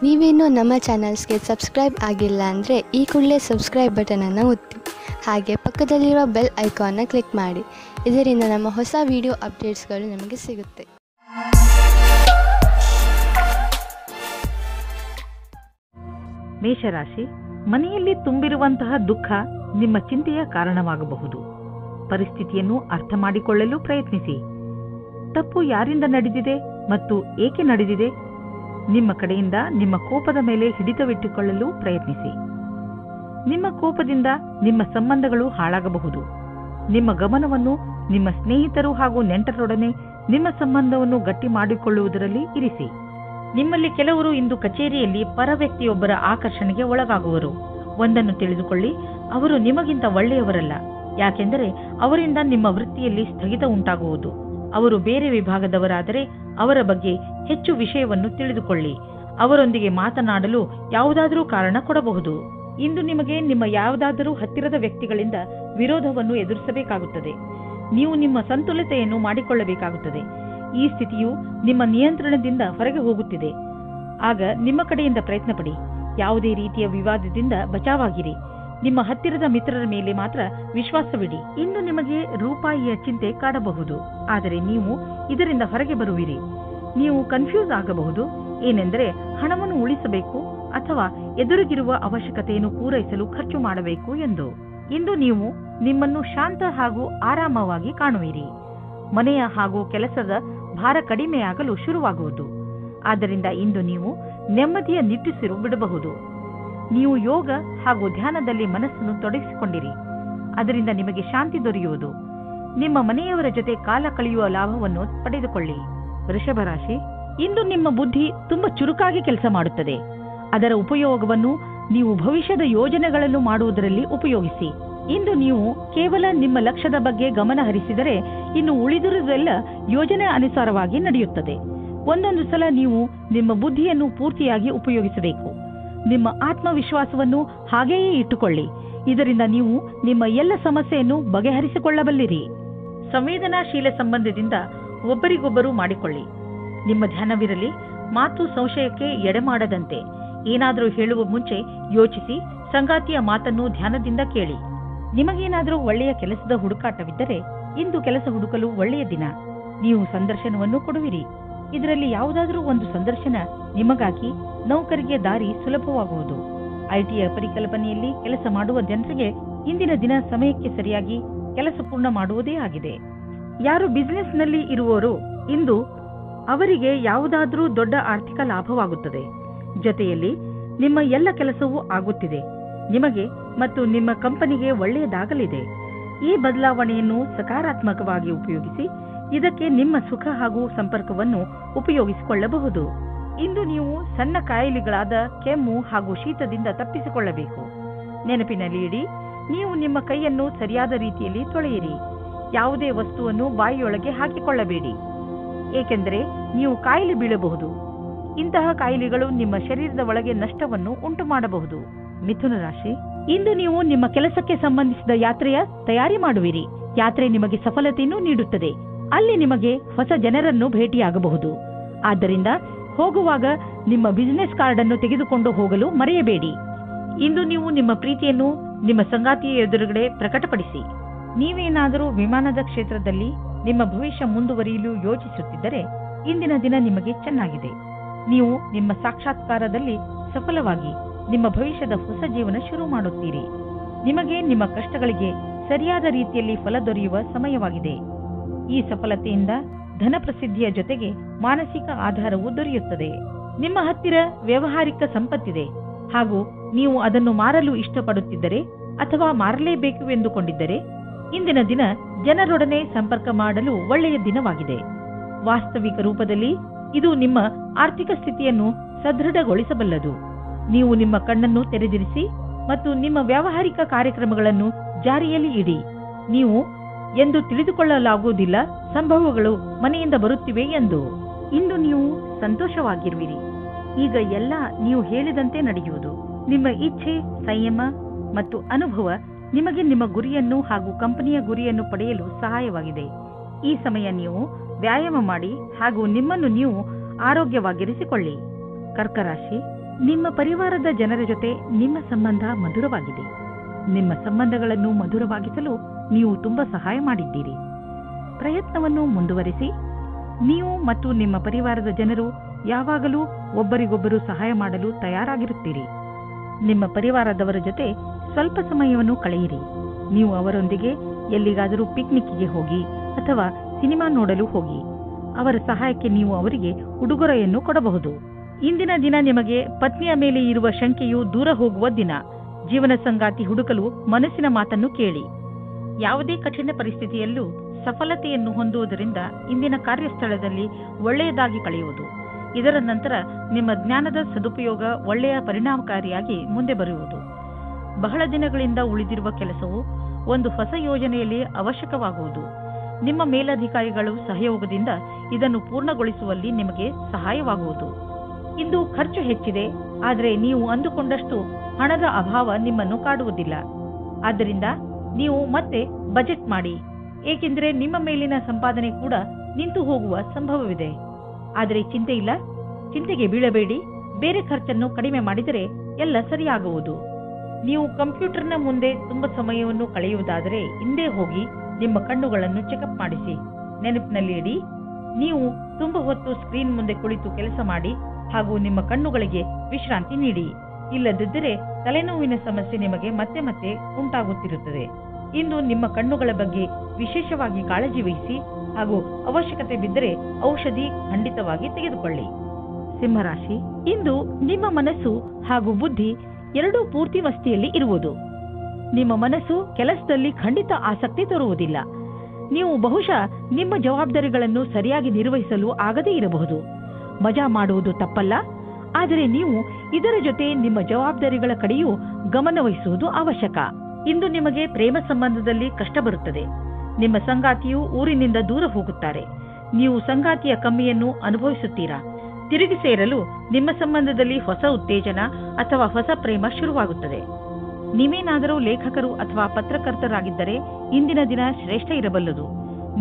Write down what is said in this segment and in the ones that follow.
ನೀವೇನೂ ನಮ್ಮ ಚಾನಲ್ಸ್ಗೆ ಸಬ್ಸ್ಕ್ರೈಬ್ ಆಗಿಲ್ಲ ಅಂದರೆ ಈ ಕೂಡಲೇ ಸಬ್ಸ್ಕ್ರೈಬ್ ಬಟನನ್ನು ಒತ್ತಿ ಹಾಗೆ ಪಕ್ಕದಲ್ಲಿರುವ ಬೆಲ್ ಐಕಾನ್ನ ಕ್ಲಿಕ್ ಮಾಡಿ. ಇದರಿಂದ ನಮ್ಮ ಹೊಸ ವಿಡಿಯೋ ಅಪ್ಡೇಟ್ಸ್ಗಳು ನಿಮಗೆ ಸಿಗುತ್ತೆ. ಮೇಷರಾಶಿ, ಮನೆಯಲ್ಲಿ ತುಂಬಿರುವಂತಹ ದುಃಖ ನಿಮ್ಮ ಚಿಂತೆಯ ಕಾರಣವಾಗಬಹುದು. ಪರಿಸ್ಥಿತಿಯನ್ನು ಅರ್ಥ ಮಾಡಿಕೊಳ್ಳಲು ಪ್ರಯತ್ನಿಸಿ. ತಪ್ಪು ಯಾರಿಂದ ನಡೆದಿದೆ ಮತ್ತು ಏಕೆ ನಡೆದಿದೆ? ನಿಮ್ಮ ಕಡೆಯಿಂದ ನಿಮ್ಮ ಕೋಪದ ಮೇಲೆ ಹಿಡಿತವಿಟ್ಟುಕೊಳ್ಳಲು ಪ್ರಯತ್ನಿಸಿ. ನಿಮ್ಮ ಕೋಪದಿಂದ ನಿಮ್ಮ ಸಂಬಂಧಗಳು ಹಾಳಾಗಬಹುದು. ನಿಮ್ಮ ಗಮನವನ್ನು ನಿಮ್ಮ ಸ್ನೇಹಿತರು ಹಾಗೂ ನೆಂಟರೊಡನೆ ನಿಮ್ಮ ಸಂಬಂಧವನ್ನು ಗಟ್ಟಿ ಮಾಡಿಕೊಳ್ಳುವುದರಲ್ಲಿ ಇರಿಸಿ. ನಿಮ್ಮಲ್ಲಿ ಕೆಲವರು ಇಂದು ಕಚೇರಿಯಲ್ಲಿ ಪರ ವ್ಯಕ್ತಿಯೊಬ್ಬರ ಆಕರ್ಷಣೆಗೆ ಒಳಗಾಗುವರು. ಒಂದನ್ನು ತಿಳಿದುಕೊಳ್ಳಿ, ಅವರು ನಿಮಗಿಂತ ಒಳ್ಳೆಯವರಲ್ಲ. ಯಾಕೆಂದರೆ ಅವರಿಂದ ನಿಮ್ಮ ವೃತ್ತಿಯಲ್ಲಿ ಸ್ಥಗಿತ ಉಂಟಾಗುವುದು. ಅವರು ಬೇರೆ ವಿಭಾಗದವರಾದರೆ ಅವರ ಬಗ್ಗೆ ಹೆಚ್ಚು ವಿಷಯವನ್ನು ತಿಳಿದುಕೊಳ್ಳಿ. ಅವರೊಂದಿಗೆ ಮಾತನಾಡಲು ಯಾವುದಾದರೂ ಕಾರಣ ಕೊಡಬಹುದು. ಇಂದು ನಿಮಗೆ ನಿಮ್ಮ ಯಾವುದಾದರೂ ಹತ್ತಿರದ ವ್ಯಕ್ತಿಗಳಿಂದ ವಿರೋಧವನ್ನು ಎದುರಿಸಬೇಕಾಗುತ್ತದೆ. ನೀವು ನಿಮ್ಮ ಸಂತುಲಿತೆಯನ್ನು ಮಾಡಿಕೊಳ್ಳಬೇಕಾಗುತ್ತದೆ. ಈ ಸ್ಥಿತಿಯು ನಿಮ್ಮ ನಿಯಂತ್ರಣದಿಂದ ಹೊರಗೆ ಹೋಗುತ್ತಿದೆ. ಆಗ ನಿಮ್ಮ ಕಡೆಯಿಂದ ಪ್ರಯತ್ನ ಪಡಿ. ಯಾವುದೇ ರೀತಿಯ ವಿವಾದದಿಂದ ಬಚಾವಾಗಿರಿ. ನಿಮ್ಮ ಹತ್ತಿರದ ಮಿತ್ರರ ಮೇಲೆ ಮಾತ್ರ ವಿಶ್ವಾಸವಿಡಿ. ಇಂದು ನಿಮಗೆ ರೂಪಾಯಿಯ ಚಿಂತೆ ಕಾಡಬಹುದು, ಆದರೆ ನೀವು ಇದರಿಂದ ಹೊರಗೆ ಬರುವಿರಿ. ನೀವು ಕನ್ಫ್ಯೂಸ್ ಆಗಬಹುದು. ಏನೆಂದರೆ ಹಣವನ್ನು ಉಳಿಸಬೇಕು ಅಥವಾ ಎದುರಿಗಿರುವ ಅವಶ್ಯಕತೆಯನ್ನು ಪೂರೈಸಲು ಖರ್ಚು ಮಾಡಬೇಕು ಎಂದು. ಇಂದು ನೀವು ನಿಮ್ಮನ್ನು ಶಾಂತ ಹಾಗೂ ಆರಾಮವಾಗಿ ಕಾಣುವಿರಿ. ಮನೆಯ ಹಾಗೂ ಕೆಲಸದ ಭಾರ ಕಡಿಮೆಯಾಗಲು ಶುರುವಾಗುವುದು. ಆದ್ದರಿಂದ ಇಂದು ನೀವು ನೆಮ್ಮದಿಯ ನಿಟ್ಟುಸಿರು ಬಿಡಬಹುದು. ನೀವು ಯೋಗ ಹಾಗೂ ಧ್ಯಾನದಲ್ಲಿ ಮನಸ್ಸನ್ನು ತೊಡಗಿಸಿಕೊಂಡಿರಿ. ಅದರಿಂದ ನಿಮಗೆ ಶಾಂತಿ ದೊರೆಯುವುದು. ನಿಮ್ಮ ಮನೆಯವರ ಜೊತೆ ಕಾಲ ಕಳೆಯುವ ಲಾಭವನ್ನು ಪಡೆದುಕೊಳ್ಳಿ. ವೃಷಭ ರಾಶಿ, ಇಂದು ನಿಮ್ಮ ಬುದ್ಧಿ ತುಂಬಾ ಚುರುಕಾಗಿ ಕೆಲಸ ಮಾಡುತ್ತದೆ. ಅದರ ಉಪಯೋಗವನ್ನು ನೀವು ಭವಿಷ್ಯದ ಯೋಜನೆಗಳನ್ನು ಮಾಡುವುದರಲ್ಲಿ ಉಪಯೋಗಿಸಿ. ಇಂದು ನೀವು ಕೇವಲ ನಿಮ್ಮ ಲಕ್ಷ್ಯದ ಬಗ್ಗೆ ಗಮನ ಹರಿಸಿದರೆ ಇನ್ನು ಉಳಿದಿರುವುದೆಲ್ಲ ಯೋಜನೆ ಅನುಸಾರವಾಗಿ ನಡೆಯುತ್ತದೆ. ಒಂದೊಂದು ಸಲ ನೀವು ನಿಮ್ಮ ಬುದ್ಧಿಯನ್ನು ಪೂರ್ತಿಯಾಗಿ ಉಪಯೋಗಿಸಬೇಕು. ನಿಮ್ಮ ಆತ್ಮವಿಶ್ವಾಸವನ್ನು ಹಾಗೆಯೇ ಇಟ್ಟುಕೊಳ್ಳಿ. ಇದರಿಂದ ನೀವು ನಿಮ್ಮ ಎಲ್ಲ ಸಮಸ್ಯೆಯನ್ನು ಬಗೆಹರಿಸಿಕೊಳ್ಳಬಲ್ಲಿರಿ. ಸಂವೇದನಾಶೀಲ ಸಂಬಂಧದಿಂದ ಒಬ್ಬರಿಗೊಬ್ಬರು ಮಾಡಿಕೊಳ್ಳಿ. ನಿಮ್ಮ ಧ್ಯಾನವಿರಲಿ. ಮಾತು ಸಂಶಯಕ್ಕೆ ಎಡೆಮಾಡದಂತೆ. ಏನಾದರೂ ಹೇಳುವ ಮುಂಚೆ ಯೋಚಿಸಿ. ಸಂಗಾತಿಯ ಮಾತನ್ನು ಧ್ಯಾನದಿಂದ ಕೇಳಿ. ನಿಮಗೇನಾದರೂ ಒಳ್ಳೆಯ ಕೆಲಸದ ಹುಡುಕಾಟವಿದ್ದರೆ ಇಂದು ಕೆಲಸ ಹುಡುಕಲು ಒಳ್ಳೆಯ ದಿನ. ನೀವು ಸಂದರ್ಶನವನ್ನು ಕೊಡುವಿರಿ. ಇದರಲ್ಲಿ ಯಾವುದಾದರೂ ಒಂದು ಸಂದರ್ಶನ ನಿಮಗಾಗಿ ನೌಕರಿಗೆ ದಾರಿ ಸುಲಭವಾಗುವುದು. ಐಟಿಯ ಪರಿಕಲ್ಪನೆಯಲ್ಲಿ ಕೆಲಸ ಮಾಡುವ ಜನರಿಗೆ ಇಂದಿನ ದಿನ ಸಮಯಕ್ಕೆ ಸರಿಯಾಗಿ ಕೆಲಸ ಪೂರ್ಣ ಮಾಡುವುದೇ ಆಗಿದೆ. ಯಾರು ಬಿಸಿನೆಸ್ನಲ್ಲಿ ಇರುವವರು ಇಂದು ಅವರಿಗೆ ಯಾವುದಾದರೂ ದೊಡ್ಡ ಆರ್ಥಿಕ ಲಾಭವಾಗುತ್ತದೆ. ಜೊತೆಯಲ್ಲಿ ನಿಮ್ಮ ಎಲ್ಲ ಕೆಲಸವೂ ಆಗುತ್ತಿದೆ. ನಿಮಗೆ ಮತ್ತು ನಿಮ್ಮ ಕಂಪನಿಗೆ ಒಳ್ಳೆಯದಾಗಲಿದೆ. ಈ ಬದಲಾವಣೆಯನ್ನು ಸಕಾರಾತ್ಮಕವಾಗಿ ಉಪಯೋಗಿಸಿ. ಇದಕ್ಕೆ ನಿಮ್ಮ ಸುಖ ಹಾಗೂ ಸಂಪರ್ಕವನ್ನು ಉಪಯೋಗಿಸಿಕೊಳ್ಳಬಹುದು. ಇಂದು ನೀವು ಸಣ್ಣ ಕಾಯಿಲೆಗಳಾದ ಕೆಮ್ಮು ಹಾಗೂ ಶೀತದಿಂದ ತಪ್ಪಿಸಿಕೊಳ್ಳಬೇಕು. ನೆನಪಿನಲ್ಲಿ ಇಡಿ, ನೀವು ನಿಮ್ಮ ಕೈಯನ್ನು ಸರಿಯಾದ ರೀತಿಯಲ್ಲಿ ತೊಳೆಯಿರಿ. ಯಾವುದೇ ವಸ್ತುವನ್ನು ಬಾಯಿಯೊಳಗೆ ಹಾಕಿಕೊಳ್ಳಬೇಡಿ, ಏಕೆಂದರೆ ನೀವು ಕಾಯಿಲೆ ಬೀಳಬಹುದು. ಇಂತಹ ಕಾಯಿಲೆಗಳು ನಿಮ್ಮ ಶರೀರದ ಒಳಗೆ ನಷ್ಟವನ್ನು ಉಂಟು ಮಾಡಬಹುದು. ಮಿಥುನ ರಾಶಿ, ಇಂದು ನೀವು ನಿಮ್ಮ ಕೆಲಸಕ್ಕೆ ಸಂಬಂಧಿಸಿದ ಯಾತ್ರೆಯ ತಯಾರಿ ಮಾಡುವಿರಿ. ಯಾತ್ರೆ ನಿಮಗೆ ಸಫಲತೆಯನ್ನು ನೀಡುತ್ತದೆ. ಅಲ್ಲಿ ನಿಮಗೆ ಹೊಸ ಜನರನ್ನು ಭೇಟಿಯಾಗಬಹುದು. ಆದ್ದರಿಂದ ಹೋಗುವಾಗ ನಿಮ್ಮ ಬಿಸಿನೆಸ್ ಕಾರ್ಡ್ ಅನ್ನು ತೆಗೆದುಕೊಂಡು ಹೋಗಲು ಮರೆಯಬೇಡಿ. ಇಂದು ನೀವು ನಿಮ್ಮ ಪ್ರೀತಿಯನ್ನು ನಿಮ್ಮ ಸಂಗಾತಿಯ ಎದುರುಗಡೆ ಪ್ರಕಟಪಡಿಸಿ. ನೀವೇನಾದರೂ ವಿಮಾನದ ಕ್ಷೇತ್ರದಲ್ಲಿ ನಿಮ್ಮ ಭವಿಷ್ಯ ಮುಂದುವರಿಯಲು ಯೋಚಿಸುತ್ತಿದ್ದರೆ ಇಂದಿನ ದಿನ ನಿಮಗೆ ಚೆನ್ನಾಗಿದೆ. ನೀವು ನಿಮ್ಮ ಸಾಕ್ಷಾತ್ಕಾರದಲ್ಲಿ ಸಫಲವಾಗಿ ನಿಮ್ಮ ಭವಿಷ್ಯದ ಹೊಸ ಜೀವನ ಶುರು ಮಾಡುತ್ತೀರಿ. ನಿಮಗೆ ನಿಮ್ಮ ಕಷ್ಟಗಳಿಗೆ ಸರಿಯಾದ ರೀತಿಯಲ್ಲಿ ಫಲ ದೊರೆಯುವ ಸಮಯವಾಗಿದೆ. ಈ ಸಫಲತೆಯಿಂದ ಧನ ಪ್ರಸಿದ್ಧಿಯ ಜೊತೆಗೆ ಮಾನಸಿಕ ಆಧಾರವು ದೊರೆಯುತ್ತದೆ. ನಿಮ್ಮ ಹತ್ತಿರ ವ್ಯಾವಹಾರಿಕ ಸಂಪತ್ತಿದೆ ಹಾಗೂ ನೀವು ಅದನ್ನು ಮಾರಲು ಇಷ್ಟಪಡುತ್ತಿದ್ದರೆ ಅಥವಾ ಮಾರಲೇಬೇಕು ಎಂದುಕೊಂಡಿದ್ದರೆ ಇಂದಿನ ದಿನ ಜನರೊಡನೆ ಸಂಪರ್ಕ ಮಾಡಲು ಒಳ್ಳೆಯ ದಿನವಾಗಿದೆ. ವಾಸ್ತವಿಕ ರೂಪದಲ್ಲಿ ಇದು ನಿಮ್ಮ ಆರ್ಥಿಕ ಸ್ಥಿತಿಯನ್ನು ಸದೃಢಗೊಳಿಸಬಲ್ಲದು. ನೀವು ನಿಮ್ಮ ಕಣ್ಣನ್ನು ತೆರೆದಿರಿಸಿ ಮತ್ತು ನಿಮ್ಮ ವ್ಯಾವಹಾರಿಕ ಕಾರ್ಯಕ್ರಮಗಳನ್ನು ಜಾರಿಯಲ್ಲಿ ಇಡಿ. ನೀವು ಎಂದು ತಿಳಿದುಕೊಳ್ಳಲಾಗುವುದಿಲ್ಲ ಸಂಭವಗಳು ಮನೆಯಿಂದ ಬರುತ್ತಿವೆ ಎಂದು. ಇಂದು ನೀವು ಸಂತೋಷವಾಗಿರುವಿರಿ. ಈಗ ಎಲ್ಲ ನೀವು ಹೇಳಿದಂತೆ ನಡೆಯುವುದು. ನಿಮ್ಮ ಇಚ್ಛೆ, ಸಂಯಮ ಮತ್ತು ಅನುಭವ ನಿಮಗೆ ನಿಮ್ಮ ಗುರಿಯನ್ನು ಹಾಗೂ ಕಂಪನಿಯ ಗುರಿಯನ್ನು ಪಡೆಯಲು ಸಹಾಯವಾಗಿದೆ. ಈ ಸಮಯ ನೀವು ವ್ಯಾಯಾಮ ಮಾಡಿ ಹಾಗೂ ನಿಮ್ಮನ್ನು ನೀವು ಆರೋಗ್ಯವಾಗಿರಿಸಿಕೊಳ್ಳಿ. ಕರ್ಕ ರಾಶಿ, ನಿಮ್ಮ ಪರಿವಾರದ ಜನರ ಜೊತೆ ನಿಮ್ಮ ಸಂಬಂಧ ಮಧುರವಾಗಿದೆ. ನಿಮ್ಮ ಸಂಬಂಧಗಳನ್ನು ಮಧುರವಾಗಿಸಲು ನೀವು ತುಂಬಾ ಸಹಾಯ ಮಾಡಿದ್ದೀರಿ. ಪ್ರಯತ್ನವನ್ನು ಮುಂದುವರಿಸಿ. ನೀವು ಮತ್ತು ನಿಮ್ಮ ಪರಿವಾರದ ಜನರು ಯಾವಾಗಲೂ ಒಬ್ಬರಿಗೊಬ್ಬರು ಸಹಾಯ ಮಾಡಲು ತಯಾರಾಗಿರುತ್ತೀರಿ. ನಿಮ್ಮ ಪರಿವಾರದವರ ಜೊತೆ ಸ್ವಲ್ಪ ಸಮಯವನ್ನು ಕಳೆಯಿರಿ. ನೀವು ಅವರೊಂದಿಗೆ ಎಲ್ಲಿಗಾದರೂ ಪಿಕ್ನಿಕ್ಗೆ ಹೋಗಿ ಅಥವಾ ಸಿನಿಮಾ ನೋಡಲು ಹೋಗಿ. ಅವರ ಸಹಾಯಕ್ಕೆ ನೀವು ಅವರಿಗೆ ಉಡುಗೊರೆಯನ್ನು ಕೊಡಬಹುದು. ಇಂದಿನ ದಿನ ನಿಮಗೆ ಪತ್ನಿಯ ಮೇಲೆ ಇರುವ ಶಂಕೆಯು ದೂರ ಹೋಗುವ ದಿನ. ಜೀವನ ಸಂಗಾತಿ ಹುಡುಕಲು ಮನಸ್ಸಿನ ಮಾತನ್ನು ಕೇಳಿ. ಯಾವುದೇ ಕಠಿಣ ಪರಿಸ್ಥಿತಿಯಲ್ಲೂ ಸಫಲತೆಯನ್ನು ಹೊಂದುವುದರಿಂದ ಇಂದಿನ ಕಾರ್ಯಸ್ಥಳದಲ್ಲಿ ಒಳ್ಳೆಯದಾಗಿ ಕಳೆಯುವುದು. ಇದರ ನಂತರ ನಿಮ್ಮ ಜ್ಞಾನದ ಸದುಪಯೋಗ ಒಳ್ಳೆಯ ಪರಿಣಾಮಕಾರಿಯಾಗಿ ಮುಂದೆ ಬರುವುದು. ಬಹಳ ದಿನಗಳಿಂದ ಉಳಿದಿರುವ ಕೆಲಸವು ಒಂದು ಹೊಸ ಯೋಜನೆಯಲ್ಲಿ ಅವಶ್ಯಕವಾಗುವುದು. ನಿಮ್ಮ ಮೇಲಧಿಕಾರಿಗಳು ಸಹಯೋಗದಿಂದ ಇದನ್ನು ಪೂರ್ಣಗೊಳಿಸುವಲ್ಲಿ ನಿಮಗೆ ಸಹಾಯವಾಗುವುದು. ಇಂದು ಖರ್ಚು ಹೆಚ್ಚಿದೆ, ಆದರೆ ನೀವು ಅಂದುಕೊಂಡಷ್ಟು ಹಣದ ಅಭಾವ ನಿಮ್ಮನ್ನು ಕಾಡುವುದಿಲ್ಲ. ಆದ್ದರಿಂದ ನೀವು ಮತ್ತೆ ಬಜೆಟ್ ಮಾಡಿ, ಏಕೆಂದರೆ ನಿಮ್ಮ ಮೇಲಿನ ಸಂಪಾದನೆ ಕೂಡ ನಿಂತು ಹೋಗುವ ಸಂಭವವಿದೆ. ಆದರೆ ಚಿಂತೆ ಇಲ್ಲ, ಚಿಂತೆಗೆ ಬೀಳಬೇಡಿ. ಬೇರೆ ಖರ್ಚನ್ನು ಕಡಿಮೆ ಮಾಡಿದರೆ ಎಲ್ಲ ಸರಿಯಾಗುವುದು. ನೀವು ಕಂಪ್ಯೂಟರ್ನ ಮುಂದೆ ತುಂಬ ಸಮಯವನ್ನು ಕಳೆಯುವುದಾದರೆ ಹಿಂದೆ ಹೋಗಿ ನಿಮ್ಮ ಕಣ್ಣುಗಳನ್ನು ಚೆಕಪ್ ಮಾಡಿಸಿ. ನೆನಪಿನಲ್ಲಿ ಇಡಿ, ನೀವು ತುಂಬ ಹೊತ್ತು ಸ್ಕ್ರೀನ್ ಮುಂದೆ ಕುಳಿತು ಕೆಲಸ ಮಾಡಿ ಹಾಗೂ ನಿಮ್ಮ ಕಣ್ಣುಗಳಿಗೆ ವಿಶ್ರಾಂತಿ ನೀಡಿ. ಇಲ್ಲದಿದ್ದರೆ ತಲೆನೋವಿನ ಸಮಸ್ಯೆ ನಿಮಗೆ ಮತ್ತೆ ಮತ್ತೆ ಉಂಟಾಗುತ್ತಿರುತ್ತದೆ. ಇಂದು ನಿಮ್ಮ ಕಣ್ಣುಗಳ ಬಗ್ಗೆ ವಿಶೇಷವಾಗಿ ಕಾಳಜಿ ವಹಿಸಿ ಹಾಗೂ ಅವಶ್ಯಕತೆ ಬಿದ್ದರೆ ಔಷಧಿ ಖಂಡಿತವಾಗಿ ತೆಗೆದುಕೊಳ್ಳಿ. ಸಿಂಹರಾಶಿ, ಇಂದು ನಿಮ್ಮ ಮನಸ್ಸು ಹಾಗೂ ಬುದ್ಧಿ ಎರಡೂ ಪೂರ್ತಿ ಮಸ್ತಿಯಲ್ಲಿ ಇರುವುದು. ನಿಮ್ಮ ಮನಸ್ಸು ಕೆಲಸದಲ್ಲಿ ಖಂಡಿತ ಆಸಕ್ತಿ ತೋರುವುದಿಲ್ಲ. ನೀವು ಬಹುಶಃ ನಿಮ್ಮ ಜವಾಬ್ದಾರಿಗಳನ್ನು ಸರಿಯಾಗಿ ನಿರ್ವಹಿಸಲು ಆಗದೇ ಇರಬಹುದು. ಮಜಾ ಮಾಡುವುದು ತಪ್ಪಲ್ಲ, ಆದರೆ ನೀವು ಇದರ ಜೊತೆ ನಿಮ್ಮ ಜವಾಬ್ದಾರಿಗಳ ಕಡೆಯೂ ಗಮನವಹಿಸುವುದು ಅವಶ್ಯಕ. ಇಂದು ನಿಮಗೆ ಪ್ರೇಮ ಸಂಬಂಧದಲ್ಲಿ ಕಷ್ಟ ಬರುತ್ತದೆ. ನಿಮ್ಮ ಸಂಗಾತಿಯು ಊರಿನಿಂದ ದೂರ ಹೋಗುತ್ತಾರೆ. ನೀವು ಸಂಗಾತಿಯ ಕಮ್ಮಿಯನ್ನು ಅನುಭವಿಸುತ್ತೀರಾ. ತಿರುಗಿ ಸೇರಲು ನಿಮ್ಮ ಸಂಬಂಧದಲ್ಲಿ ಹೊಸ ಉತ್ತೇಜನ ಅಥವಾ ಹೊಸ ಪ್ರೇಮ ಶುರುವಾಗುತ್ತದೆ. ನೀವೇನಾದರೂ ಲೇಖಕರು ಅಥವಾ ಪತ್ರಕರ್ತರಾಗಿದ್ದರೆ ಇಂದಿನ ದಿನ ಶ್ರೇಷ್ಠ ಇರಬಲ್ಲದು.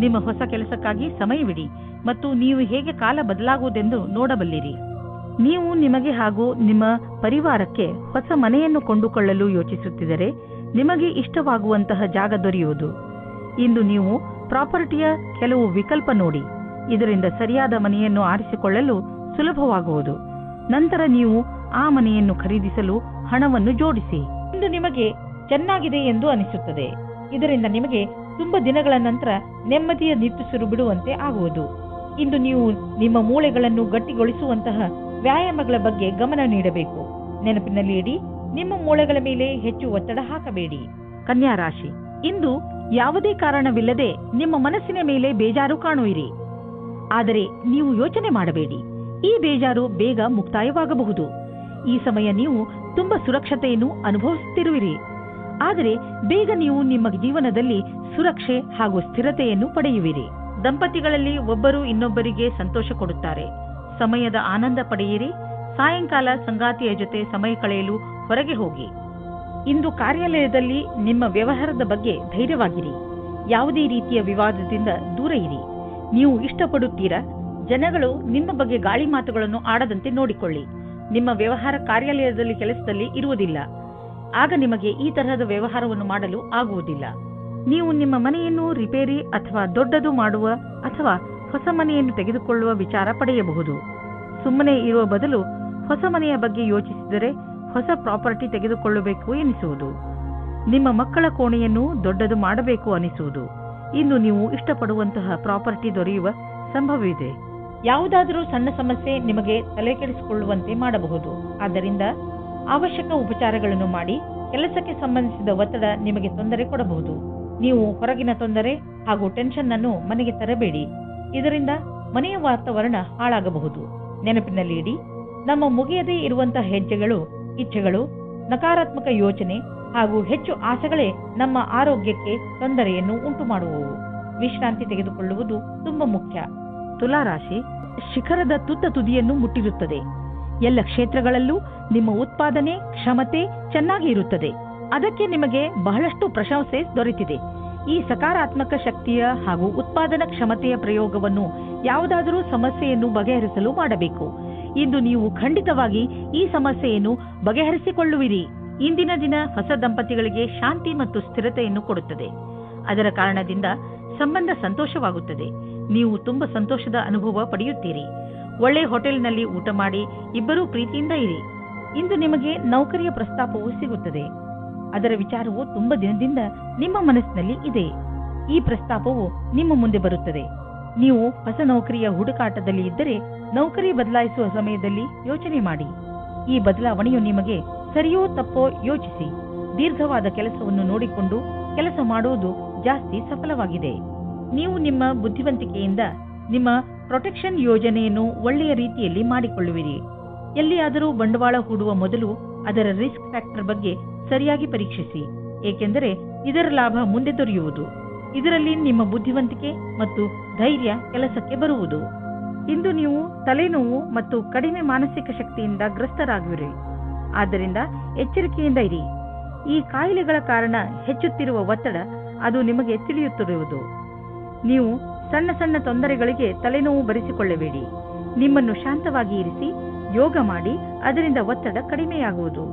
ನಿಮ್ಮ ಹೊಸ ಕೆಲಸಕ್ಕಾಗಿ ಸಮಯವಿಡಿ ಮತ್ತು ನೀವು ಹೇಗೆ ಕಾಲ ಬದಲಾಗುವುದೆಂದು ನೋಡಬಲ್ಲಿರಿ. ನೀವು ನಿಮಗೆ ಹಾಗೂ ನಿಮ್ಮ ಪರಿವಾರಕ್ಕೆ ಹೊಸ ಮನೆಯನ್ನು ಕೊಂಡುಕೊಳ್ಳಲು ಯೋಚಿಸುತ್ತಿದ್ದರೆ ನಿಮಗೆ ಇಷ್ಟವಾಗುವಂತಹ ಜಾಗ ದೊರೆಯುವುದು. ಇಂದು ನೀವು ಪ್ರಾಪರ್ಟಿಯ ಕೆಲವು ವಿಕಲ್ಪ ನೋಡಿ. ಇದರಿಂದ ಸರಿಯಾದ ಮನೆಯನ್ನು ಆರಿಸಿಕೊಳ್ಳಲು ಸುಲಭವಾಗುವುದು. ನಂತರ ನೀವು ಆ ಮನೆಯನ್ನು ಖರೀದಿಸಲು ಹಣವನ್ನು ಜೋಡಿಸಿ. ಇಂದು ನಿಮಗೆ ಚೆನ್ನಾಗಿದೆ ಎಂದು ಅನಿಸುತ್ತದೆ. ಇದರಿಂದ ನಿಮಗೆ ತುಂಬ ದಿನಗಳ ನಂತರ ನೆಮ್ಮದಿಯ ನಿಟ್ಟುಸಿರು ಬಿಡುವಂತೆ ಆಗುವುದು. ಇಂದು ನೀವು ನಿಮ್ಮ ಮೂಳೆಗಳನ್ನು ಗಟ್ಟಿಗೊಳಿಸುವಂತಹ ವ್ಯಾಯಾಮಗಳ ಬಗ್ಗೆ ಗಮನ ನೀಡಬೇಕು. ನೆನಪಿನಲ್ಲಿ ಇಡಿ, ನಿಮ್ಮ ಮೂಳೆಗಳ ಮೇಲೆ ಹೆಚ್ಚು ಒತ್ತಡ ಹಾಕಬೇಡಿ. ಕನ್ಯಾ ರಾಶಿ, ಇಂದು ಯಾವುದೇ ಕಾರಣವಿಲ್ಲದೆ ನಿಮ್ಮ ಮನಸ್ಸಿನ ಮೇಲೆ ಬೇಜಾರು ಕಾಣುವಿರಿ. ಆದರೆ ನೀವು ಯೋಚನೆ ಮಾಡಬೇಡಿ, ಈ ಬೇಜಾರು ಬೇಗ ಮುಕ್ತಾಯವಾಗಬಹುದು. ಈ ಸಮಯ ನೀವು ತುಂಬಾ ಸುರಕ್ಷತೆಯನ್ನು ಅನುಭವಿಸುತ್ತಿರುವಿರಿ. ಆದರೆ ಬೇಗ ನೀವು ನಿಮ್ಮ ಜೀವನದಲ್ಲಿ ಸುರಕ್ಷೆ ಹಾಗೂ ಸ್ಥಿರತೆಯನ್ನು ಪಡೆಯುವಿರಿ. ದಂಪತಿಗಳಲ್ಲಿ ಒಬ್ಬರು ಇನ್ನೊಬ್ಬರಿಗೆ ಸಂತೋಷ ಕೊಡುತ್ತಾರೆ. ಸಮಯದ ಆನಂದ ಪಡೆಯಿರಿ. ಸಾಯಂಕಾಲ ಸಂಗಾತಿಯ ಜೊತೆ ಸಮಯ ಕಳೆಯಲು ಹೊರಗೆ ಹೋಗಿ. ಇಂದು ಕಾರ್ಯಾಲಯದಲ್ಲಿ ನಿಮ್ಮ ವ್ಯವಹಾರದ ಬಗ್ಗೆ ಧೈರ್ಯವಾಗಿರಿ. ಯಾವುದೇ ರೀತಿಯ ವಿವಾದದಿಂದ ದೂರ ಇರಿ. ನೀವು ಇಷ್ಟಪಡುತ್ತೀರಾ? ಜನಗಳು ನಿಮ್ಮ ಬಗ್ಗೆ ಗಾಳಿ ಮಾತುಗಳನ್ನು ಆಡದಂತೆ ನೋಡಿಕೊಳ್ಳಿ. ನಿಮ್ಮ ವ್ಯವಹಾರ ಕಾರ್ಯಾಲಯದಲ್ಲಿ ಕೆಲಸದಲ್ಲಿ ಇರುವುದಿಲ್ಲ. ಆಗ ನಿಮಗೆ ಈ ತರಹದ ವ್ಯವಹಾರವನ್ನು ಮಾಡಲು ಆಗುವುದಿಲ್ಲ. ನೀವು ನಿಮ್ಮ ಮನೆಯನ್ನು ರಿಪೇರಿ ಅಥವಾ ದೊಡ್ಡದು ಮಾಡುವ ಅಥವಾ ಹೊಸ ಮನೆಯನ್ನು ತೆಗೆದುಕೊಳ್ಳುವ ವಿಚಾರ ಪಡೆಯಬಹುದು. ಸುಮ್ಮನೆ ಇರುವ ಬದಲು ಹೊಸ ಮನೆಯ ಬಗ್ಗೆ ಯೋಚಿಸಿದರೆ ಹೊಸ ಪ್ರಾಪರ್ಟಿ ತೆಗೆದುಕೊಳ್ಳಬೇಕು ಎನಿಸುವುದು. ನಿಮ್ಮ ಮಕ್ಕಳ ಕೋಣೆಯನ್ನು ದೊಡ್ಡದು ಮಾಡಬೇಕು ಅನಿಸುವುದು. ಇಂದು ನೀವು ಇಷ್ಟಪಡುವಂತಹ ಪ್ರಾಪರ್ಟಿ ದೊರೆಯುವ ಸಂಭವವಿದೆ. ಯಾವುದಾದರೂ ಸಣ್ಣ ಸಮಸ್ಯೆ ನಿಮಗೆ ತಲೆಕೆಡಿಸಿಕೊಳ್ಳುವಂತೆ ಮಾಡಬಹುದು. ಆದ್ದರಿಂದ ಅವಶ್ಯಕ ಉಪಚಾರಗಳನ್ನು ಮಾಡಿ. ಕೆಲಸಕ್ಕೆ ಸಂಬಂಧಿಸಿದ ಒತ್ತಡ ನಿಮಗೆ ತೊಂದರೆ ಕೊಡಬಹುದು. ನೀವು ಹೊರಗಿನ ತೊಂದರೆ ಹಾಗೂ ಟೆನ್ಷನ್ ಅನ್ನು ಮನೆಗೆ ತರಬೇಡಿ. ಇದರಿಂದ ಮನೆಯ ವಾತಾವರಣ ಹಾಳಾಗಬಹುದು. ನೆನಪಿನಲ್ಲಿ ಇಡಿ, ನಮ್ಮ ಮುಗಿಯದೇ ಇರುವಂತಹ ಹೆಜ್ಜೆಗಳು, ಇಚ್ಛೆಗಳು, ನಕಾರಾತ್ಮಕ ಯೋಚನೆ ಹಾಗೂ ಹೆಚ್ಚು ಆಸೆಗಳೇ ನಮ್ಮ ಆರೋಗ್ಯಕ್ಕೆ ತೊಂದರೆಯನ್ನು ಉಂಟು ಮಾಡುವವು. ವಿಶ್ರಾಂತಿ ತೆಗೆದುಕೊಳ್ಳುವುದು ತುಂಬಾ ಮುಖ್ಯ. ತುಲಾರಾಶಿ, ಶಿಖರದ ತುತ್ತ ತುದಿಯನ್ನು ಮುಟ್ಟಿರುತ್ತದೆ. ಎಲ್ಲ ಕ್ಷೇತ್ರಗಳಲ್ಲೂ ನಿಮ್ಮ ಉತ್ಪಾದನೆ ಕ್ಷಮತೆ ಚೆನ್ನಾಗಿ ಇರುತ್ತದೆ. ಅದಕ್ಕೆ ನಿಮಗೆ ಬಹಳಷ್ಟು ಪ್ರಶಂಸೆ ದೊರೆತಿದೆ. ಈ ಸಕಾರಾತ್ಮಕ ಶಕ್ತಿಯ ಹಾಗೂ ಉತ್ಪಾದನಾ ಕ್ಷಮತೆಯ ಪ್ರಯೋಗವನ್ನು ಯಾವುದಾದರೂ ಸಮಸ್ಯೆಯನ್ನು ಬಗೆಹರಿಸಲು ಮಾಡಬೇಕು. ಇಂದು ನೀವು ಖಂಡಿತವಾಗಿ ಈ ಸಮಸ್ಯೆಯನ್ನು ಬಗೆಹರಿಸಿಕೊಳ್ಳುವಿರಿ. ಇಂದಿನ ದಿನ ಹೊಸ ದಂಪತಿಗಳಿಗೆ ಶಾಂತಿ ಮತ್ತು ಸ್ಥಿರತೆಯನ್ನು ಕೊಡುತ್ತದೆ. ಅದರ ಕಾರಣದಿಂದ ಸಂಬಂಧ ಸಂತೋಷವಾಗುತ್ತದೆ. ನೀವು ತುಂಬಾ ಸಂತೋಷದ ಅನುಭವ ಪಡೆಯುತ್ತೀರಿ. ಒಳ್ಳೆ ಹೋಟೆಲ್ನಲ್ಲಿ ಊಟ ಮಾಡಿ ಇಬ್ಬರೂ ಪ್ರೀತಿಯಿಂದ ಇರಿ. ಇಂದು ನಿಮಗೆ ನೌಕರಿಯ ಪ್ರಸ್ತಾಪವು ಸಿಗುತ್ತದೆ. ಅದರ ವಿಚಾರವು ತುಂಬಾ ದಿನದಿಂದ ನಿಮ್ಮ ಮನಸ್ಸಿನಲ್ಲಿ ಇದೆ. ಈ ಪ್ರಸ್ತಾಪವು ನಿಮ್ಮ ಮುಂದೆ ಬರುತ್ತದೆ. ನೀವು ಹೊಸ ನೌಕರಿಯ ಹುಡುಕಾಟದಲ್ಲಿ ಇದ್ದರೆ ನೌಕರಿ ಬದಲಾಯಿಸುವ ಸಮಯದಲ್ಲಿ ಯೋಚನೆ ಮಾಡಿ. ಈ ಬದಲಾವಣೆಯು ನಿಮಗೆ ಸರಿಯೋ ತಪ್ಪೋ ಯೋಚಿಸಿ. ದೀರ್ಘವಾದ ಕೆಲಸವನ್ನು ನೋಡಿಕೊಂಡು ಕೆಲಸ ಮಾಡುವುದು ಜಾಸ್ತಿ ಸಫಲವಾಗಿದೆ. ನೀವು ನಿಮ್ಮ ಬುದ್ಧಿವಂತಿಕೆಯಿಂದ ನಿಮ್ಮ ಪ್ರೊಟೆಕ್ಷನ್ ಯೋಜನೆಯನ್ನು ಒಳ್ಳೆಯ ರೀತಿಯಲ್ಲಿ ಮಾಡಿಕೊಳ್ಳುವಿರಿ. ಎಲ್ಲಿಯಾದರೂ ಬಂಡವಾಳ ಹೂಡುವ ಮೊದಲು ಅದರ ರಿಸ್ಕ್ ಫ್ಯಾಕ್ಟರ್ ಬಗ್ಗೆ ಸರಿಯಾಗಿ ಪರೀಕ್ಷಿಸಿ, ಏಕೆಂದರೆ ಇದರ ಲಾಭ ಮುಂದೆ ದೊರೆಯುವುದು. ಇದರಲ್ಲಿ ನಿಮ್ಮ ಬುದ್ಧಿವಂತಿಕೆ ಮತ್ತು ಧೈರ್ಯ ಕೆಲಸಕ್ಕೆ ಬರುವುದು. ಇಂದು ನೀವು ತಲೆನೋವು ಮತ್ತು ಕಡಿಮೆ ಮಾನಸಿಕ ಶಕ್ತಿಯಿಂದ ಗ್ರಸ್ತರಾಗುವಿರಿ. ಆದ್ದರಿಂದ ಎಚ್ಚರಿಕೆಯಿಂದ ಇರಿ. ಈ ಕಾಯಿಲೆಗಳ ಕಾರಣ ಹೆಚ್ಚುತ್ತಿರುವ ಒತ್ತಡ ಅದು ನಿಮಗೆ ತಿಳಿಯುತ್ತಿರುವುದು. ನೀವು ಸಣ್ಣ ಸಣ್ಣ ತೊಂದರೆಗಳಿಗೆ ತಲೆನೋವು ಬರೆಸಿಕೊಳ್ಳಬೇಡಿ. ನಿಮ್ಮನ್ನು ಶಾಂತವಾಗಿ ಇರಿಸಿ ಯೋಗ ಮಾಡಿ, ಅದರಿಂದ ಒತ್ತಡ ಕಡಿಮೆಯಾಗುವುದು.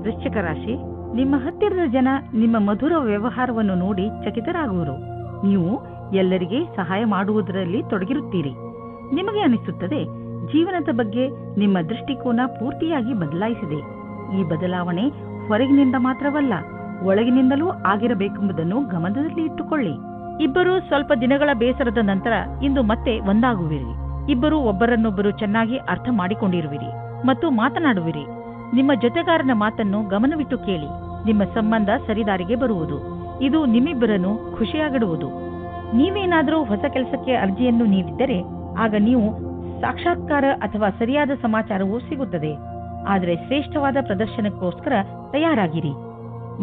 ವೃಶ್ಚಿಕ ರಾಶಿ, ನಿಮ್ಮ ಹತ್ತಿರದ ಜನ ನಿಮ್ಮ ಮಧುರ ವ್ಯವಹಾರವನ್ನು ನೋಡಿ ಚಕಿತರಾಗುವರು. ನೀವು ಎಲ್ಲರಿಗೆ ಸಹಾಯ ಮಾಡುವುದರಲ್ಲಿ ತೊಡಗಿರುತ್ತೀರಿ. ನಿಮಗೆ ಅನಿಸುತ್ತದೆ ಜೀವನದ ಬಗ್ಗೆ ನಿಮ್ಮ ದೃಷ್ಟಿಕೋನ ಪೂರ್ತಿಯಾಗಿ ಬದಲಾಯಿಸಿದೆ. ಈ ಬದಲಾವಣೆ ಹೊರಗಿನಿಂದ ಮಾತ್ರವಲ್ಲ, ಒಳಗಿನಿಂದಲೂ ಆಗಿರಬೇಕೆಂಬುದನ್ನು ಗಮನದಲ್ಲಿ ಇಟ್ಟುಕೊಳ್ಳಿ. ಇಬ್ಬರು ಸ್ವಲ್ಪ ದಿನಗಳ ಬೇಸರದ ನಂತರ ಇಂದು ಮತ್ತೆ ಒಂದಾಗುವಿರಿ. ಇಬ್ಬರು ಒಬ್ಬರನ್ನೊಬ್ಬರು ಚೆನ್ನಾಗಿ ಅರ್ಥ ಮಾಡಿಕೊಂಡಿರುವಿರಿ ಮತ್ತು ಮಾತನಾಡುವಿರಿ. ನಿಮ್ಮ ಜೊತೆಗಾರನ ಮಾತನ್ನು ಗಮನವಿಟ್ಟು ಕೇಳಿ. ನಿಮ್ಮ ಸಂಬಂಧ ಸರಿದಾರಿಗೆ ಬರುವುದು. ಇದು ನಿಮ್ಮಿಬ್ಬರನ್ನು ಖುಷಿಯಾಗಿಡುವುದು. ನೀವೇನಾದರೂ ಹೊಸ ಕೆಲಸಕ್ಕೆ ಅರ್ಜಿಯನ್ನು ನೀಡಿದ್ದರೆ ಆಗ ನೀವು ಸಾಕ್ಷಾತ್ಕಾರ ಅಥವಾ ಸರಿಯಾದ ಸಮಾಚಾರವೂ ಸಿಗುತ್ತದೆ. ಆದರೆ ಶ್ರೇಷ್ಠವಾದ ಪ್ರದರ್ಶನಕ್ಕೋಸ್ಕರ ತಯಾರಾಗಿರಿ.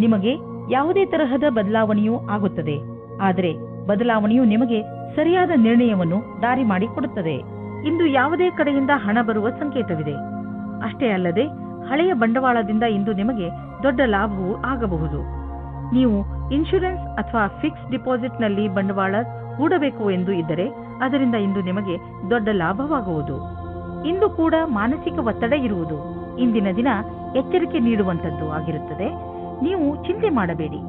ನಿಮಗೆ ಯಾವುದೇ ತರಹದ ಬದಲಾವಣೆಯೂ ಆಗುತ್ತದೆ, ಆದರೆ ಬದಲಾವಣೆಯು ನಿಮಗೆ ಸರಿಯಾದ ನಿರ್ಣಯವನ್ನು ದಾರಿ ಮಾಡಿಕೊಡುತ್ತದೆ. ಇಂದು ಯಾವುದೇ ಕಡೆಯಿಂದ ಹಣ ಬರುವ ಸಂಕೇತವಿದೆ. ಅಷ್ಟೇ ಅಲ್ಲದೆ ಹಳೆಯ ಬಂಡವಾಳದಿಂದ ಇಂದು ನಿಮಗೆ ದೊಡ್ಡ ಲಾಭವೂ ಆಗಬಹುದು. ನೀವು ಇನ್ಶೂರೆನ್ಸ್ ಅಥವಾ ಫಿಕ್ಸ್ ಡಿಪಾಸಿಟ್ನಲ್ಲಿ ಬಂಡವಾಳ ಹೂಡಬೇಕು ಎಂದು ಇದ್ದರೆ ಅದರಿಂದ ಇಂದು ನಿಮಗೆ ದೊಡ್ಡ ಲಾಭವಾಗುವುದು. ಇಂದು ಕೂಡ ಮಾನಸಿಕ ಒತ್ತಡ ಇರುವುದು. ಇಂದಿನ ದಿನ ಎಚ್ಚರಿಕೆ ನೀಡುವಂತದ್ದು ಆಗಿರುತ್ತದೆ. ನೀವು ಚಿಂತೆ ಮಾಡಬೇಡಿ.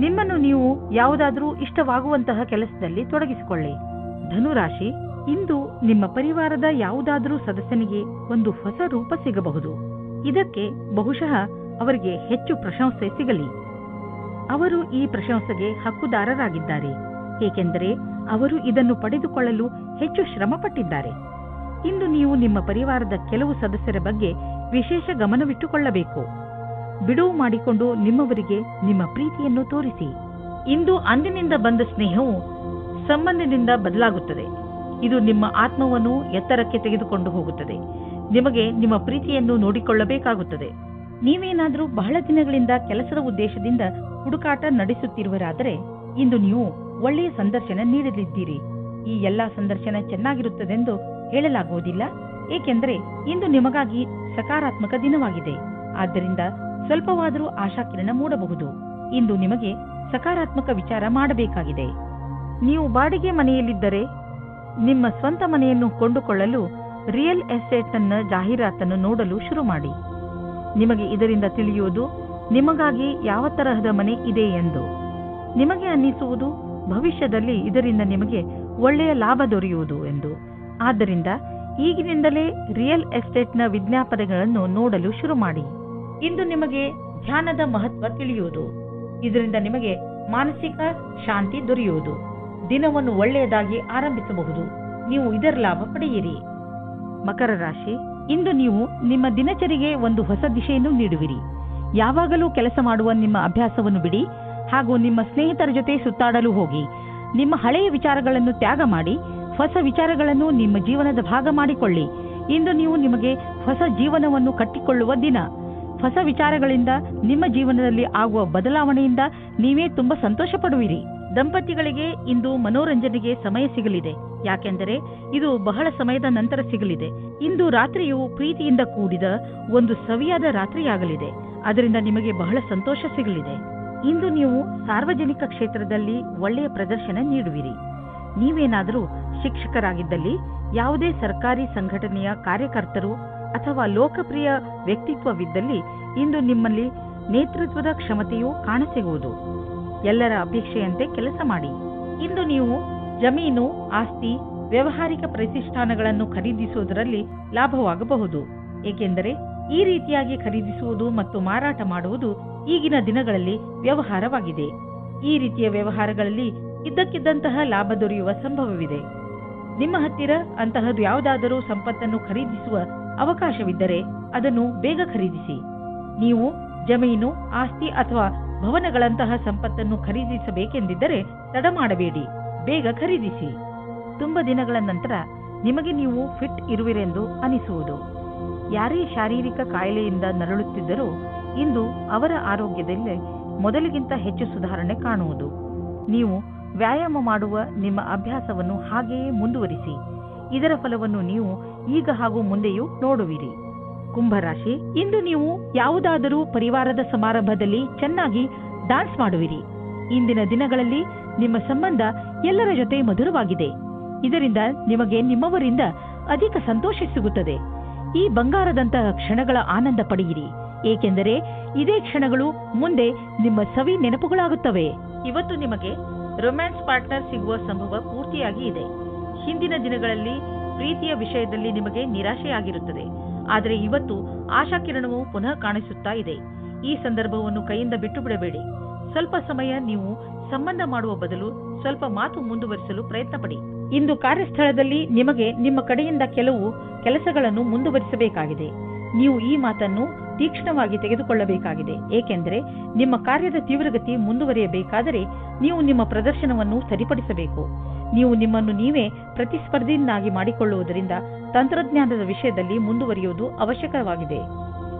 ನಿಮ್ಮನ್ನು ನೀವು ಯಾವುದಾದರೂ ಇಷ್ಟವಾಗುವಂತಹ ಕೆಲಸದಲ್ಲಿ ತೊಡಗಿಸಿಕೊಳ್ಳಿ. ಧನುರಾಶಿ, ಇಂದು ನಿಮ್ಮ ಪರಿವಾರದ ಯಾವುದಾದರೂ ಸದಸ್ಯನಿಗೆ ಒಂದು ಹೊಸ ರೂಪ ಸಿಗಬಹುದು. ಇದಕ್ಕೆ ಬಹುಶಃ ಅವರಿಗೆ ಹೆಚ್ಚು ಪ್ರಶಂಸೆ ಸಿಗಲಿ. ಅವರು ಈ ಪ್ರಶಂಸೆಗೆ ಹಕ್ಕುದಾರರಾಗಿದ್ದಾರೆ, ಏಕೆಂದರೆ ಅವರು ಇದನ್ನು ಪಡೆದುಕೊಳ್ಳಲು ಹೆಚ್ಚು ಶ್ರಮಪಟ್ಟಿದ್ದಾರೆ. ಇಂದು ನೀವು ನಿಮ್ಮ ಪರಿವಾರದ ಕೆಲವು ಸದಸ್ಯರ ಬಗ್ಗೆ ವಿಶೇಷ ಗಮನವಿಟ್ಟುಕೊಳ್ಳಬೇಕು. ಬಿಡುವು ಮಾಡಿಕೊಂಡು ನಿಮ್ಮವರಿಗೆ ನಿಮ್ಮ ಪ್ರೀತಿಯನ್ನು ತೋರಿಸಿ. ಇಂದು ಅಂದಿನಿಂದ ಬಂದ ಸ್ನೇಹವು ಸಂಬಂಧದಿಂದ ಬದಲಾಗುತ್ತದೆ. ಇದು ನಿಮ್ಮ ಆತ್ಮವನ್ನು ಎತ್ತರಕ್ಕೆ ತೆಗೆದುಕೊಂಡು ಹೋಗುತ್ತದೆ. ನಿಮಗೆ ನಿಮ್ಮ ಪ್ರೀತಿಯನ್ನು ನೋಡಿಕೊಳ್ಳಬೇಕಾಗುತ್ತದೆ. ನೀವೇನಾದರೂ ಬಹಳ ದಿನಗಳಿಂದ ಕೆಲಸದ ಉದ್ದೇಶದಿಂದ ಹುಡುಕಾಟ ನಡೆಸುತ್ತಿರುವರಾದರೆ ಇಂದು ನೀವು ಒಳ್ಳೆಯ ಸಂದರ್ಶನ ನೀಡಲಿದ್ದೀರಿ. ಈ ಎಲ್ಲಾ ಸಂದರ್ಶನ ಚೆನ್ನಾಗಿರುತ್ತದೆಂದು ಹೇಳಲಾಗುವುದಿಲ್ಲ, ಏಕೆಂದರೆ ಇಂದು ನಿಮಗಾಗಿ ಸಕಾರಾತ್ಮಕ ದಿನವಾಗಿದೆ. ಆದ್ದರಿಂದ ಸ್ವಲ್ಪವಾದರೂ ಆಶಾಕಿರಣ ಮೂಡಬಹುದು. ಇಂದು ನಿಮಗೆ ಸಕಾರಾತ್ಮಕ ವಿಚಾರ ಮಾಡಬೇಕಾಗಿದೆ. ನೀವು ಬಾಡಿಗೆ ಮನೆಯಲ್ಲಿದ್ದರೆ ನಿಮ್ಮ ಸ್ವಂತ ಮನೆಯನ್ನು ಕೊಂಡುಕೊಳ್ಳಲು ರಿಯಲ್ ಎಸ್ಟೇಟ್ನ ಜಾಹೀರಾತನ್ನು ನೋಡಲು ಶುರು ಮಾಡಿ. ನಿಮಗೆ ಇದರಿಂದ ತಿಳಿಯುವುದು ನಿಮಗಾಗಿ ಯಾವ ತರಹದ ಮನೆ ಇದೆ ಎಂದು. ನಿಮಗೆ ಅನ್ನಿಸುವುದು ಭವಿಷ್ಯದಲ್ಲಿ ಇದರಿಂದ ನಿಮಗೆ ಒಳ್ಳೆಯ ಲಾಭ ದೊರೆಯುವುದು ಎಂದು. ಆದ್ದರಿಂದ ಈಗಿನಿಂದಲೇ ರಿಯಲ್ ಎಸ್ಟೇಟ್ನ ವಿಜ್ಞಾಪನೆಗಳನ್ನು ನೋಡಲು ಶುರು ಮಾಡಿ. ಇಂದು ನಿಮಗೆ ಧ್ಯಾನದ ಮಹತ್ವ ತಿಳಿಯುವುದು. ಇದರಿಂದ ನಿಮಗೆ ಮಾನಸಿಕ ಶಾಂತಿ ದೊರೆಯುವುದು. ದಿನವನ್ನು ಒಳ್ಳೆಯದಾಗಿ ಆರಂಭಿಸಬಹುದು. ನೀವು ಇದರ ಲಾಭ ಪಡೆಯಿರಿ. ಮಕರ ರಾಶಿ, ಇಂದು ನೀವು ನಿಮ್ಮ ದಿನಚರಿಗೆ ಒಂದು ಹೊಸ ದಿಶೆಯನ್ನು ನೀಡುವಿರಿ. ಯಾವಾಗಲೂ ಕೆಲಸ ಮಾಡುವ ನಿಮ್ಮ ಅಭ್ಯಾಸವನ್ನು ಬಿಡಿ ಹಾಗೂ ನಿಮ್ಮ ಸ್ನೇಹಿತರ ಜೊತೆ ಸುತ್ತಾಡಲು ಹೋಗಿ. ನಿಮ್ಮ ಹಳೆಯ ವಿಚಾರಗಳನ್ನು ತ್ಯಾಗ ಮಾಡಿ ಹೊಸ ವಿಚಾರಗಳನ್ನು ನಿಮ್ಮ ಜೀವನದ ಭಾಗ ಮಾಡಿಕೊಳ್ಳಿ. ಇಂದು ನೀವು ನಿಮಗೆ ಹೊಸ ಜೀವನವನ್ನು ಕಟ್ಟಿಕೊಳ್ಳುವ ದಿನ. ಹೊಸ ವಿಚಾರಗಳಿಂದ ನಿಮ್ಮ ಜೀವನದಲ್ಲಿ ಆಗುವ ಬದಲಾವಣೆಯಿಂದ ನೀವೇ ತುಂಬಾ ಸಂತೋಷ ಪಡುವಿರಿ. ದಂಪತಿಗಳಿಗೆ ಇಂದು ಮನೋರಂಜನೆಗೆ ಸಮಯ ಸಿಗಲಿದೆ, ಯಾಕೆಂದರೆ ಇದು ಬಹಳ ಸಮಯದ ನಂತರ ಸಿಗಲಿದೆ. ಇಂದು ರಾತ್ರಿಯು ಪ್ರೀತಿಯಿಂದ ಕೂಡಿದ ಒಂದು ಸವಿಯಾದ ರಾತ್ರಿಯಾಗಲಿದೆ. ಅದರಿಂದ ನಿಮಗೆ ಬಹಳ ಸಂತೋಷ ಸಿಗಲಿದೆ. ಇಂದು ನೀವು ಸಾರ್ವಜನಿಕ ಕ್ಷೇತ್ರದಲ್ಲಿ ಒಳ್ಳೆಯ ಪ್ರದರ್ಶನ ನೀಡುವಿರಿ. ನೀವೇನಾದರೂ ಶಿಕ್ಷಕರಾಗಿದ್ದಲ್ಲಿ, ಯಾವುದೇ ಸರ್ಕಾರಿ ಸಂಘಟನೆಯ ಕಾರ್ಯಕರ್ತರು ಅಥವಾ ಲೋಕಪ್ರಿಯ ವ್ಯಕ್ತಿತ್ವವಿದ್ದಲ್ಲಿ ಇಂದು ನಿಮ್ಮಲ್ಲಿ ನೇತೃತ್ವದ ಕ್ಷಮತೆಯೂ ಕಾಣಸಿಗುವುದು. ಎಲ್ಲರ ಅಪೇಕ್ಷೆಯಂತೆ ಕೆಲಸ ಮಾಡಿ. ಇಂದು ನೀವು ಜಮೀನು, ಆಸ್ತಿ, ವ್ಯಾವಹಾರಿಕ ಪ್ರತಿಷ್ಠಾನಗಳನ್ನು ಖರೀದಿಸುವುದರಲ್ಲಿ ಲಾಭವಾಗಬಹುದು. ಏಕೆಂದರೆ ಈ ರೀತಿಯಾಗಿ ಖರೀದಿಸುವುದು ಮತ್ತು ಮಾರಾಟ ಮಾಡುವುದು ಈಗಿನ ದಿನಗಳಲ್ಲಿ ವ್ಯವಹಾರವಾಗಿದೆ. ಈ ರೀತಿಯ ವ್ಯವಹಾರಗಳಲ್ಲಿ ಇದ್ದಕ್ಕಿದ್ದಂತಹ ಲಾಭ ದೊರೆಯುವ ಸಂಭವವಿದೆ. ನಿಮ್ಮ ಹತ್ತಿರ ಅಂತಹದ್ದು ಯಾವುದಾದರೂ ಸಂಪತ್ತನ್ನು ಖರೀದಿಸುವ ಅವಕಾಶವಿದ್ದರೆ ಅದನ್ನು ಬೇಗ ಖರೀದಿಸಿ. ನೀವು ಜಮೀನು, ಆಸ್ತಿ ಅಥವಾ ಭವನಗಳಂತಹ ಸಂಪತ್ತನ್ನು ಖರೀದಿಸಬೇಕೆಂದಿದ್ದರೆ ತಡ ಮಾಡಬೇಡಿ, ಬೇಗ ಖರೀದಿಸಿ. ತುಂಬ ದಿನಗಳ ನಂತರ ನಿಮಗೆ ನೀವು ಫಿಟ್ ಇರುವಿರೆಂದು ಅನಿಸುವುದು. ಯಾರೇ ಶಾರೀರಿಕ ಕಾಯಿಲೆಯಿಂದ ನರಳುತ್ತಿದ್ದರೂ ಇಂದು ಅವರ ಆರೋಗ್ಯದಲ್ಲಿ ಮೊದಲಿಗಿಂತ ಹೆಚ್ಚು ಸುಧಾರಣೆ ಕಾಣುವುದು. ನೀವು ವ್ಯಾಯಾಮ ಮಾಡುವ ನಿಮ್ಮ ಅಭ್ಯಾಸವನ್ನು ಹಾಗೆಯೇ ಮುಂದುವರಿಸಿ. ಇದರ ಫಲವನ್ನು ನೀವು ಈಗ ಹಾಗೂ ಮುಂದೆಯೂ ನೋಡುವಿರಿ. ಕುಂಭರಾಶಿ, ಇಂದು ನೀವು ಯಾವುದಾದರೂ ಪರಿವಾರದ ಸಮಾರಂಭದಲ್ಲಿ ಚೆನ್ನಾಗಿ ಡಾನ್ಸ್ ಮಾಡುವಿರಿ. ಇಂದಿನ ದಿನಗಳಲ್ಲಿ ನಿಮ್ಮ ಸಂಬಂಧ ಎಲ್ಲರ ಜೊತೆ ಮಧುರವಾಗಿದೆ. ಇದರಿಂದ ನಿಮಗೆ ನಿಮ್ಮವರಿಂದ ಅಧಿಕ ಸಂತೋಷ ಸಿಗುತ್ತದೆ. ಈ ಬಂಗಾರದಂತಹ ಕ್ಷಣಗಳ ಆನಂದ ಪಡೆಯಿರಿ, ಏಕೆಂದರೆ ಇದೇ ಕ್ಷಣಗಳು ಮುಂದೆ ನಿಮ್ಮ ಸವಿ ನೆನಪುಗಳಾಗುತ್ತವೆ. ಇವತ್ತು ನಿಮಗೆ ರೊಮ್ಯಾನ್ಸ್ ಪಾರ್ಟ್ನರ್ ಸಿಗುವ ಸಂಭವ ಪೂರ್ತಿಯಾಗಿ ಇದೆ. ಹಿಂದಿನ ದಿನಗಳಲ್ಲಿ ಪ್ರೀತಿಯ ವಿಷಯದಲ್ಲಿ ನಿಮಗೆ ನಿರಾಶೆಯಾಗಿರುತ್ತದೆ, ಆದರೆ ಇವತ್ತು ಆಶಾಕಿರಣವು ಪುನಃ ಕಾಣಿಸುತ್ತಾ ಇದೆ. ಈ ಸಂದರ್ಭವನ್ನು ಕೈಯಿಂದ ಬಿಟ್ಟು ಬಿಡಬೇಡಿ. ಸ್ವಲ್ಪ ಸಮಯ ನೀವು ಸಂಬಂಧ ಮಾಡುವ ಬದಲು ಸ್ವಲ್ಪ ಮಾತು ಮುಂದುವರಿಸಲು ಪ್ರಯತ್ನ ಪಡಿ. ಇಂದು ಕಾರ್ಯಸ್ಥಳದಲ್ಲಿ ನಿಮಗೆ ನಿಮ್ಮ ಕಡೆಯಿಂದ ಕೆಲವು ಕೆಲಸಗಳನ್ನು ಮುಂದುವರಿಸಬೇಕಾಗಿದೆ. ನೀವು ಈ ಮಾತನ್ನು ತೀಕ್ಷ್ಣವಾಗಿ ತೆಗೆದುಕೊಳ್ಳಬೇಕಾಗಿದೆ, ಏಕೆಂದರೆ ನಿಮ್ಮ ಕಾರ್ಯದ ತೀವ್ರಗತಿ ಮುಂದುವರಿಯಬೇಕಾದರೆ ನೀವು ನಿಮ್ಮ ಪ್ರದರ್ಶನವನ್ನು ಸರಿಪಡಿಸಬೇಕು. ನೀವು ನಿಮ್ಮನ್ನು ನೀವೇ ಪ್ರತಿಸ್ಪರ್ಧಿಯನ್ನಾಗಿ ಮಾಡಿಕೊಳ್ಳುವುದರಿಂದ ತಂತ್ರಜ್ಞಾನದ ವಿಷಯದಲ್ಲಿ ಮುಂದುವರಿಯುವುದು ಅವಶ್ಯಕವಾಗಿದೆ.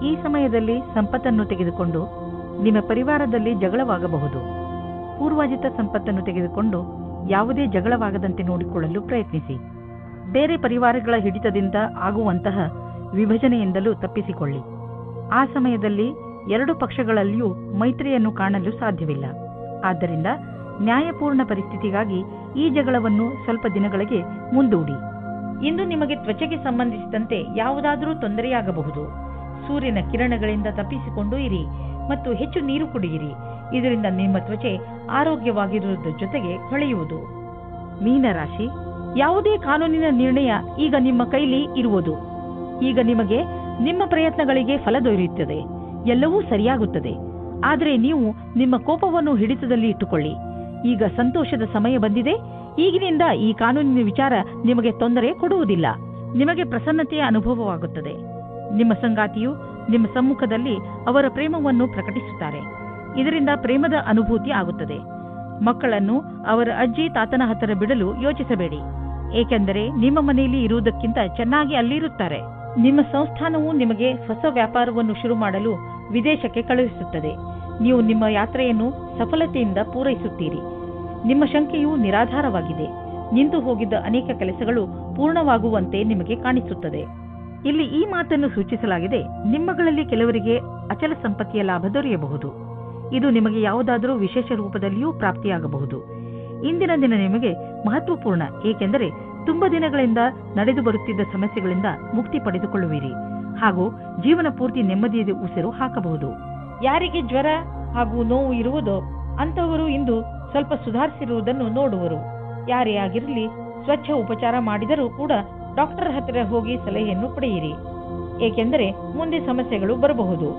ಈ ಸಮಯದಲ್ಲಿ ಸಂಪತ್ತನ್ನು ತೆಗೆದುಕೊಂಡು ನಿಮ್ಮ ಪರಿವಾರದಲ್ಲಿ ಜಗಳವಾಗಬಹುದು. ಪೂರ್ವಾಜಿತ ಸಂಪತ್ತನ್ನು ತೆಗೆದುಕೊಂಡು ಯಾವುದೇ ಜಗಳವಾಗದಂತೆ ನೋಡಿಕೊಳ್ಳಲು ಪ್ರಯತ್ನಿಸಿ. ಬೇರೆ ಪರಿವಾರಗಳ ಹಿಡಿತದಿಂದ ಆಗುವಂತಹ ವಿಭಜನೆಯಿಂದಲೂ ತಪ್ಪಿಸಿಕೊಳ್ಳಿ. ಆ ಸಮಯದಲ್ಲಿ ಎರಡು ಪಕ್ಷಗಳಲ್ಲಿಯೂ ಮೈತ್ರಿಯನ್ನು ಕಾಣಲು ಸಾಧ್ಯವಿಲ್ಲ. ಆದ್ದರಿಂದ ನ್ಯಾಯಪೂರ್ಣ ಪರಿಸ್ಥಿತಿಗಾಗಿ ಈ ಜಗಳವನ್ನು ಸ್ವಲ್ಪ ದಿನಗಳಿಗೆ ಮುಂದೂಡಿ. ಇಂದು ನಿಮಗೆ ತ್ವಚೆಗೆ ಸಂಬಂಧಿಸಿದಂತೆ ಯಾವುದಾದರೂ ತೊಂದರೆಯಾಗಬಹುದು. ಸೂರ್ಯನ ಕಿರಣಗಳಿಂದ ತಪ್ಪಿಸಿಕೊಂಡು ಇರಿ ಮತ್ತು ಹೆಚ್ಚು ನೀರು ಕುಡಿಯಿರಿ. ಇದರಿಂದ ನಿಮ್ಮ ತ್ವಚೆ ಆರೋಗ್ಯವಾಗಿರುವುದರ ಜೊತೆಗೆ ಹೊಳೆಯುವುದು. ಮೀನರಾಶಿ, ಯಾವುದೇ ಕಾನೂನಿನ ನಿರ್ಣಯ ಈಗ ನಿಮ್ಮ ಕೈಲಿ ಇರುವುದು. ಈಗ ನಿಮಗೆ ನಿಮ್ಮ ಪ್ರಯತ್ನಗಳಿಗೆ ಫಲ ದೊರೆಯುತ್ತದೆ, ಎಲ್ಲವೂ ಸರಿಯಾಗುತ್ತದೆ. ಆದರೆ ನೀವು ನಿಮ್ಮ ಕೋಪವನ್ನು ಹಿಡಿತದಲ್ಲಿ ಇಟ್ಟುಕೊಳ್ಳಿ. ಈಗ ಸಂತೋಷದ ಸಮಯ ಬಂದಿದೆ. ಈಗಿನಿಂದ ಈ ಕಾನೂನಿನ ವಿಚಾರ ನಿಮಗೆ ತೊಂದರೆ ಕೊಡುವುದಿಲ್ಲ. ನಿಮಗೆ ಪ್ರಸನ್ನತೆಯ ಅನುಭವವಾಗುತ್ತದೆ. ನಿಮ್ಮ ಸಂಗಾತಿಯು ನಿಮ್ಮ ಸಮ್ಮುಖದಲ್ಲಿ ಅವರ ಪ್ರೇಮವನ್ನು ಪ್ರಕಟಿಸುತ್ತಾರೆ. ಇದರಿಂದ ಪ್ರೇಮದ ಅನುಭೂತಿ ಆಗುತ್ತದೆ. ಮಕ್ಕಳನ್ನು ಅವರ ಅಜ್ಜಿ ತಾತನ ಹತ್ತಿರ ಬಿಡಲು ಯೋಚಿಸಬೇಡಿ, ಏಕೆಂದರೆ ನಿಮ್ಮ ಮನೆಯಲ್ಲಿ ಇರುವುದಕ್ಕಿಂತ ಚೆನ್ನಾಗಿ ಅಲ್ಲಿರುತ್ತಾರೆ. ನಿಮ್ಮ ಸಂಸ್ಥಾನವು ನಿಮಗೆ ಹೊಸ ವ್ಯಾಪಾರವನ್ನು ಶುರು ಮಾಡಲು ವಿದೇಶಕ್ಕೆ ಕಳುಹಿಸುತ್ತದೆ. ನೀವು ನಿಮ್ಮ ಯಾತ್ರೆಯನ್ನು ಸಫಲತೆಯಿಂದ ಪೂರೈಸುತ್ತೀರಿ. ನಿಮ್ಮ ಶಂಕೆಯು ನಿರಾಧಾರವಾಗಿದೆ. ನಿಂತು ಹೋಗಿದ್ದ ಅನೇಕ ಕೆಲಸಗಳು ಪೂರ್ಣವಾಗುವಂತೆ ನಿಮಗೆ ಕಾಣಿಸುತ್ತದೆ. ಇಲ್ಲಿ ಈ ಮಾತನ್ನು ಸೂಚಿಸಲಾಗಿದೆ, ನಿಮ್ಮಗಳಲ್ಲಿ ಕೆಲವರಿಗೆ ಅಚಲ ಸಂಪತ್ತಿಯ ಲಾಭ ದೊರೆಯಬಹುದು. ಇದು ನಿಮಗೆ ಯಾವುದಾದರೂ ವಿಶೇಷ ರೂಪದಲ್ಲಿಯೂ ಪ್ರಾಪ್ತಿಯಾಗಬಹುದು. ಇಂದಿನ ದಿನ ನಿಮಗೆ ಮಹತ್ವಪೂರ್ಣ, ಏಕೆಂದರೆ ತುಂಬ ದಿನಗಳಿಂದ ನಡೆದು ಬರುತ್ತಿದ್ದ ಸಮಸ್ಯೆಗಳಿಂದ ಮುಕ್ತಿ ಪಡೆದುಕೊಳ್ಳುವಿರಿ ಹಾಗೂ ಜೀವನ ಪೂರ್ತಿ ನೆಮ್ಮದಿಯ ಉಸಿರು ಹಾಕಬಹುದು. ಯಾರಿಗೆ ಜ್ವರ ಹಾಗೂ ನೋವು ಇರುವುದೋ ಅಂತಹವರು ಇಂದು ಸ್ವಲ್ಪ ಸುಧಾರಿಸಿರುವುದನ್ನು ನೋಡುವರು. ಯಾರೇ ಆಗಿರಲಿ, ಸ್ವಚ್ಛ ಉಪಚಾರ ಮಾಡಿದರೂ ಕೂಡ ಡಾಕ್ಟರ್ ಹತ್ತಿರ ಹೋಗಿ ಸಲಹೆಯನ್ನು ಪಡೆಯಿರಿ, ಏಕೆಂದರೆ ಮುಂದೆ ಸಮಸ್ಯೆಗಳು ಬರಬಹುದು.